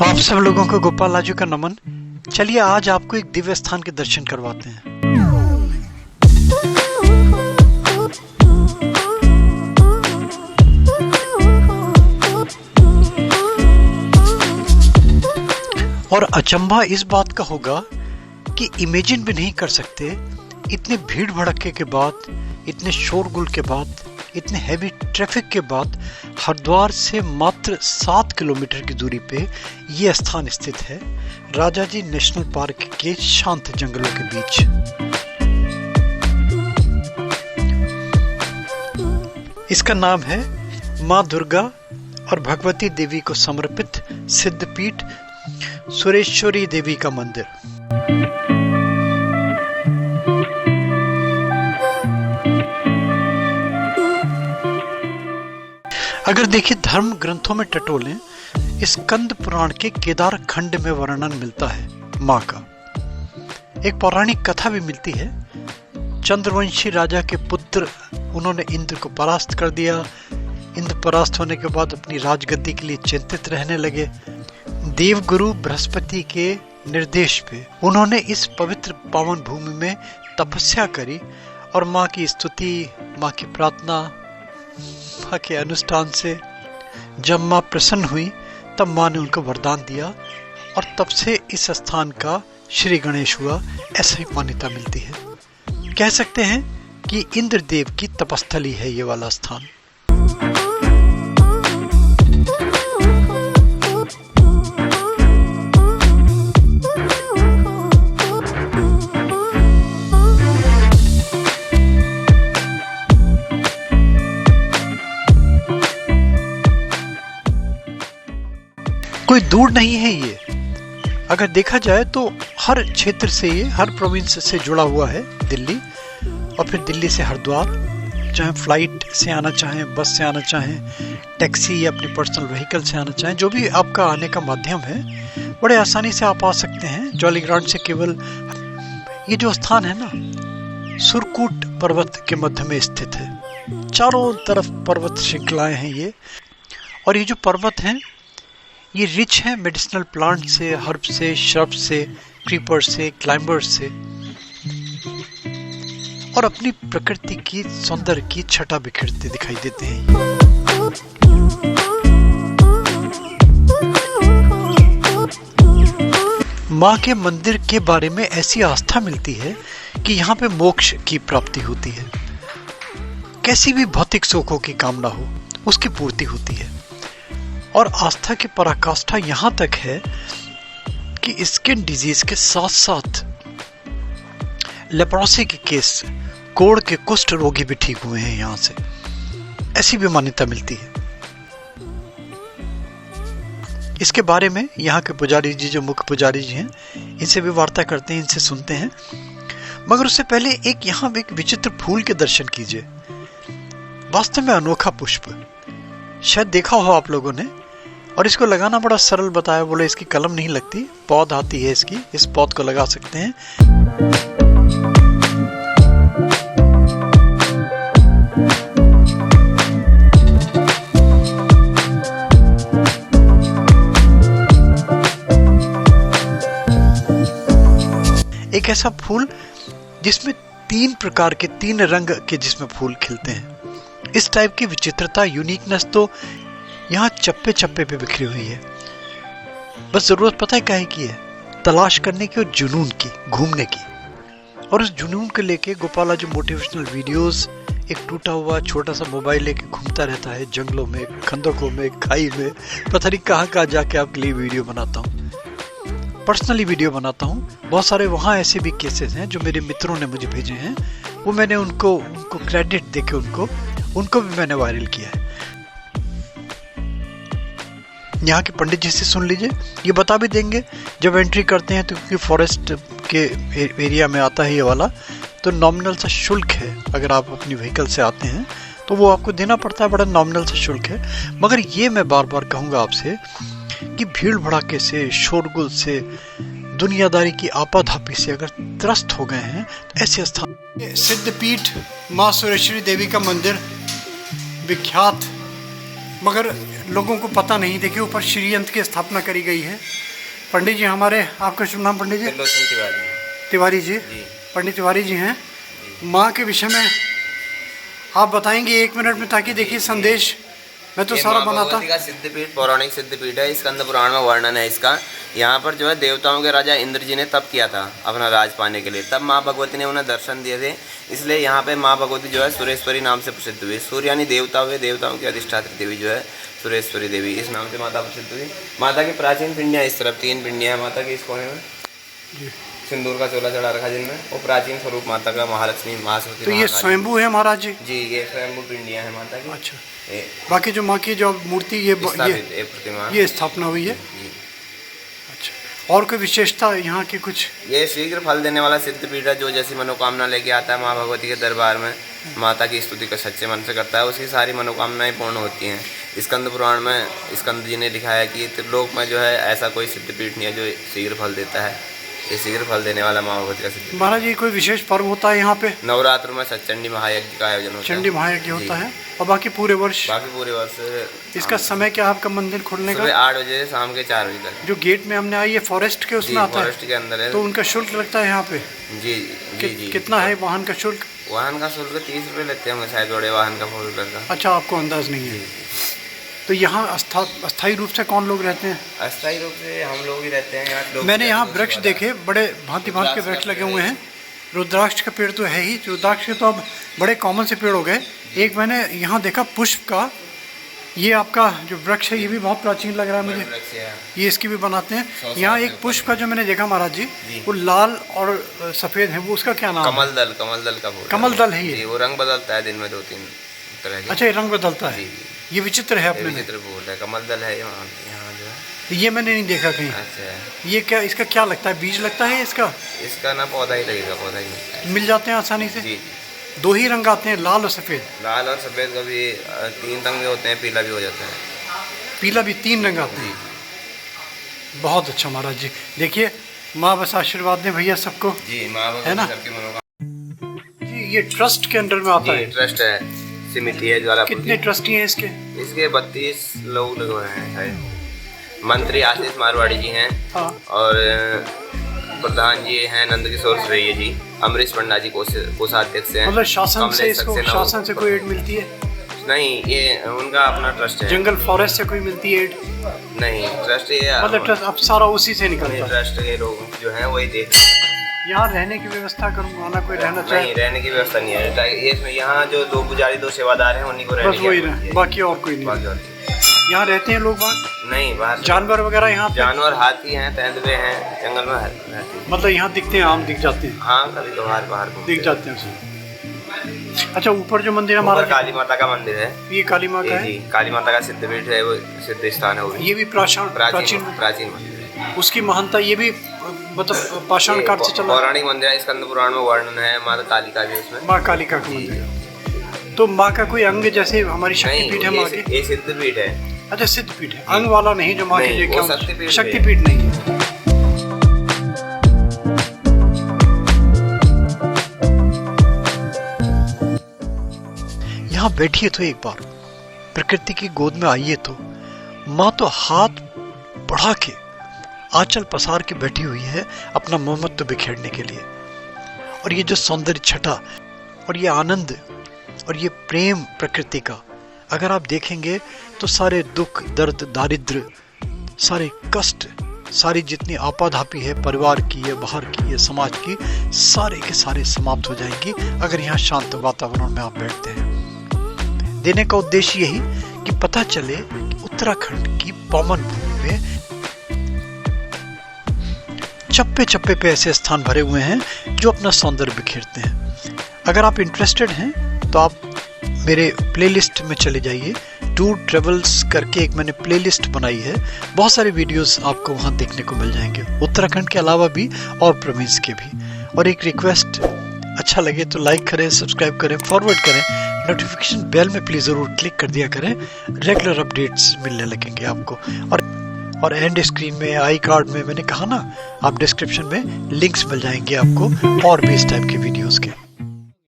आप सब लोगों को गोपाल लाजू का नमन। चलिए आज आपको एक दिव्य स्थान के दर्शन करवाते हैं। और अचंभा इस बात का होगा कि इमेजिन भी नहीं कर सकते, इतने भीड़ भड़के के बाद, इतने शोरगुल के बाद, इतने हैवी ट्रैफिक के बाद हरिद्वार से मात्र 7 किलोमीटर की दूरी पे ये स्थान स्थित है, राजाजी नेशनल पार्क के शांत जंगलों के बीच। इसका नाम है माँ दुर्गा और भगवती देवी को समर्पित सिद्धपीठ सुरेश्वरी देवी का मंदिर। अगर देखिए धर्म ग्रंथों में टटोलें, इस स्कंद पुराण के केदार खंड में वर्णन मिलता है माँ का। एक पौराणिक कथा भी मिलती है। चंद्रवंशी राजा के पुत्र उन्होंने इंद्र को परास्त कर दिया। इंद्र परास्त होने के बाद अपनी राजगद्दी के लिए चिंतित रहने लगे। देवगुरु बृहस्पति के निर्देश पे उन्होंने इस पवित्र पावन भूमि में तपस्या करी और माँ की स्तुति, माँ की प्रार्थना, माँ के अनुष्ठान से जब माँ प्रसन्न हुई तब माँ ने उनको वरदान दिया और तब से इस स्थान का श्री गणेश हुआ, ऐसा ही मान्यता मिलती है। कह सकते हैं कि इंद्रदेव की तपस्थली है ये वाला स्थान। कोई दूर नहीं है ये। अगर देखा जाए तो हर क्षेत्र से ये, हर प्रोविंस से जुड़ा हुआ है दिल्ली, और फिर दिल्ली से हरिद्वार, चाहे फ्लाइट से आना चाहें, बस से आना चाहें, टैक्सी या अपनी पर्सनल व्हीकल से आना चाहें, जो भी आपका आने का माध्यम है, बड़े आसानी से आप आ सकते हैं। जॉली ग्रांट से केवल ये जो स्थान है ना, सुरकूट पर्वत के मध्य में स्थित है। चारों तरफ पर्वत श्रृंखलाएं हैं ये, और ये जो पर्वत हैं ये रिच है मेडिसिनल प्लांट से, हर्ब से, श्रब से, क्रीपर से, क्लाइंबर्स से, और अपनी प्रकृति की सौंदर्य की छटा बिखेरते दिखाई देते हैं। माँ के मंदिर के बारे में ऐसी आस्था मिलती है कि यहाँ पे मोक्ष की प्राप्ति होती है। कैसी भी भौतिक सुखों की कामना हो, उसकी पूर्ति होती है। और आस्था की पराकाष्ठा यहां तक है कि स्किन डिजीज के साथ साथ लेप्रोसी के केस, कोढ़ के कुष्ठ रोगी भी ठीक हुए हैं यहां से, ऐसी भी मान्यता मिलती है। इसके बारे में यहाँ के पुजारी जी, जो मुख्य पुजारी जी हैं, इनसे भी वार्ता करते हैं, इनसे सुनते हैं। मगर उससे पहले यहाँ एक विचित्र फूल के दर्शन कीजिए। वास्तव में अनोखा पुष्प, शायद देखा हो आप लोगों ने, और इसको लगाना बड़ा सरल बताया। बोले इसकी कलम नहीं लगती, पौध आती है इसकी, इस पौध को लगा सकते हैं। एक ऐसा फूल जिसमें 3 प्रकार के, 3 रंग के जिसमें फूल खिलते हैं। इस टाइप की विचित्रता, यूनिकनेस तो यहाँ चप्पे चप्पे पे बिखरी हुई है। बस जरूरत पता है काहे की है? तलाश करने की और जुनून की, घूमने की। और उस जुनून को लेके गोपाला जो मोटिवेशनल वीडियोस, एक टूटा हुआ छोटा सा मोबाइल लेके घूमता रहता है जंगलों में, खंदकों में, खाई में, पता नहीं कहाँ कहाँ जाके आपके लिए वीडियो बनाता हूँ, पर्सनली वीडियो बनाता हूँ। बहुत सारे वहाँ ऐसे भी केसेस हैं जो मेरे मित्रों ने मुझे भेजे हैं, वो मैंने उनको क्रेडिट देके उनको भी मैंने वायरल किया है। यहाँ के पंडित जी से सुन लीजिए, ये बता भी देंगे जब एंट्री करते हैं तो, क्योंकि फॉरेस्ट के एरिया में आता है ये वाला, तो नॉमिनल सा शुल्क है। अगर आप अपनी व्हीकल से आते हैं तो वो आपको देना पड़ता है, बड़ा नॉमिनल सा शुल्क है। मगर ये मैं बार बार कहूँगा आपसे कि भीड़ भड़ाके से, शोरगुल से, दुनियादारी की आपाधापी से अगर त्रस्त हो गए हैं तो ऐसे स्थान, सिद्धपीठ माँ सुरेश्वरी देवी का मंदिर, विख्यात मगर लोगों को पता नहीं। देखिए ऊपर श्रीयंत्र की स्थापना करी गई है। पंडित जी हमारे, आपका शुभ नाम पंडित जी? तिवारी जी। पंडित तिवारी जी हैं। माँ के विषय में आप बताएंगे 1 मिनट में, ताकि देखिए संदेश मैं तो सारा बनाता। का सिद्धपीठ, पौराणिक सिद्धपीठ है। स्कंद पुराण में वर्णन है इसका। यहाँ पर जो है देवताओं के राजा इंद्र जी ने तप किया था अपना राज पाने के लिए, तब माँ भगवती ने उन्हें दर्शन दिए थे। इसलिए यहाँ पे माँ भगवती जो है सुरेश्वरी नाम से प्रसिद्ध हुई। सूर्य यानी देवता हुए, देवताओं की अधिष्ठात्री देवी जो है सुरेश्वरी देवी, इस नाम से माता प्रसिद्ध हुई। माता की प्राचीन पिंडियाँ इस तरफ 3 पिंडियाँ हैं माता की इस कोने में, सिंदूर का चोला चढ़ा रखा जिनमें, वो प्राचीन स्वरूप माता का महालक्ष्मी महासरस्वती। तो ये स्वयंभू है महाराज जी? जी, ये स्वयंभू पिंडियाँ हैं माता की। अच्छा, बाकी जो माँ की जो मूर्ति ये प्रतिमा ये स्थापना हुई है। अच्छा, और कोई विशेषता यहाँ की कुछ? ये शीघ्र फल देने वाला सिद्धपीठ है। जो जैसी मनोकामना लेके आता है माँ भगवती के दरबार में, माता की स्तुति का सच्चे मन से करता है, उसकी सारी मनोकामनाएं पूर्ण होती हैं। स्कंद पुराण में स्कंद जी ने लिखा है कि त्रिलोक में जो है ऐसा कोई सिद्धपीठ नहीं है जो शीघ्र फल देता है। ये शीघ्र फल देने वाला माँ भगवती का सिद्धपीठ। महाराज जी कोई विशेष पर्व होता है यहाँ पे? नवरात्र में सचंडी महायज्ञ का आयोजन होता है। चंडी महायज्ञ होता है। और बाकी पूरे वर्ष? बाकी पूरे वर्ष। इसका समय क्या आपका मंदिर खोलने का? सुबह 8 बजे से शाम के 4 बजे तक। जो गेट में हमने आई ये फॉरेस्ट के उसमें आता है? फॉरेस्ट के अंदर है। तो उनका शुल्क लगता है यहाँ पे? जी जी जी। कितना है वाहन का शुल्क? वाहन का शुल्क 30 रुपये लेते हैं शायद, बड़े वाहन का 4 रुपये का। अच्छा, आपको अंदाज नहीं है। तो यहाँ अस्थायी रूप से कौन लोग रहते हैं? अस्थायी रूप से हम लोग ही रहते हैं यहाँ। मैंने यहाँ वृक्ष देखे, बड़े भांति भांति के वृक्ष लगे हुए हैं। रुद्राक्ष का पेड़ तो है ही, रुद्राक्ष के तो अब बड़े कॉमन से पेड़ हो गए। एक मैंने यहाँ देखा पुष्प का, ये आपका जो वृक्ष है ये भी बहुत प्राचीन लग रहा है मुझे, ये इसकी भी बनाते हैं। यहाँ एक पुष्प का जो मैंने देखा महाराज जी, वो लाल और सफ़ेद है, वो उसका क्या नाम? कमल दल। कमल दल का फूल। कमल दल है ये? वो रंग बदलता है दिन में 2-3 तरह के। अच्छा, ये रंग बदलता है। ये विचित्र है अपने, विचित्र फूल है, कमल दल है यहाँ जो है। ये मैंने नहीं देखा कहीं। अच्छा, ये क्या, इसका क्या लगता है? बीज लगता है इसका? इसका ना पौधा ही लगेगा, पौधा ही मिल जाते हैं आसानी से? जी। 2 ही रंग आते हैं, लाल और सफ़ेद? लाल और सफ़ेद का भी 3 रंग भी होते हैं, पीला भी हो जाता है। पीला भी 3 रंग आते हैं। बहुत अच्छा महाराज जी। देखिए माँ बस आशीर्वाद दें भैया सबको। जी, माँ है ना जी। ये ट्रस्ट के अंडर में आता है? ट्रस्ट है, समिति है ज्वाला। कितने ट्रस्टी हैं इसके? इसके 32 लोग लगे हैं। मंत्री आशीष मारवाड़ी जी हैं। हाँ। और प्रधान जी हैं नंद किशोर श्रेय जी, अमरीश पंडा जी कोषाध्यक्ष हैं। मतलब शासन से इसको, शासन से कोई एड मिलती है? नहीं, ये उनका अपना ट्रस्ट है। जंगल फॉरेस्ट से कोई मिलती है एड? नहीं, ट्रस्ट ये मतलब ट्रस्ट अब सारा उसी से निकलता है। ट्रस्ट के लोग जो हैं वही देख। यहाँ रहने की व्यवस्था करूँगा ना, कोई रहना चाहिए? नहीं, रहने की व्यवस्था नहीं है इसमें। यहाँ जो 2 पुजारी 2 सेवादार हैं उन्हीं को रहने बस वही रहे, बाकी और कोई नहीं। यहाँ रहते हैं लोग बाहर? नहीं, बाहर। जानवर वगैरह यहाँ? जानवर हाथी हैं, तेंदुए हैं, जंगल में रहते हैं। मतलब यहाँ दिखते हैं, आम दिख जाते हैं? हाँ, कभी कभार बाहर दिख जाते हैं। अच्छा, ऊपर जो मंदिर है हमारा, काली माता का मंदिर है। ये काली माँ का है? काली माता का सिद्धपीठ है, वो सिद्ध स्थान है। वो ये भी प्राचीन मंदिर है। उसकी महानता ये भी मतलब पाषाण काल से चला? पौराणिक मंदिर है, स्कंद पुराण में वर्णन है। माता कालिका भी उसमें, माँ कालिका का मंदिर। तो माँ का कोई अंग जैसे हमारी शक्तिपीठ है माँ की? ये सिद्धपीठ है। अच्छा, सिद्धपीठ है, अंग वाला नहीं जो माँ की शक्तिपीठ नहीं है। यहाँ बैठिए तो एक बार, प्रकृति की गोद में आइए तो। माँ तो हाथ बढ़ा के, आंचल पसार के बैठी हुई है अपना ममत्व बिखेरने के लिए। और ये जो सौंदर्य छटा और ये आनंद और ये प्रेम प्रकृति का, अगर आप देखेंगे तो सारे दुख, दर्द, दारिद्र्य, सारे कष्ट, सारी जितनी आपाधापी है परिवार की है, बाहर की है, समाज की, सारे के सारे समाप्त हो जाएंगी अगर यहाँ शांत वातावरण में आप बैठते हैं। देने का उद्देश्य यही कि पता चले कि उत्तराखंड की पावन भूमि में चप्पे चप्पे पे ऐसे स्थान भरे हुए हैं जो अपना सौंदर्य बिखेरते हैं। अगर आप इंटरेस्टेड हैं तो आप मेरे प्लेलिस्ट में चले जाइए। टूर ट्रेवल्स करके एक मैंने प्लेलिस्ट बनाई है, बहुत सारे वीडियोस आपको वहां देखने को मिल जाएंगे, उत्तराखंड के अलावा भी और प्रोविंस के भी। और एक रिक्वेस्ट, अच्छा लगे तो लाइक करें, सब्सक्राइब करें, फॉरवर्ड करें, नोटिफिकेशन बेल में प्लीज जरूर क्लिक कर दिया करें। रेगुलर अपडेट्स मिलने लगेंगे आपको। और एंड स्क्रीन में, आई कार्ड में, मैंने कहा ना, आप डिस्क्रिप्शन में लिंक्स मिल जाएंगे आपको और भी इस टाइप के वीडियोस के।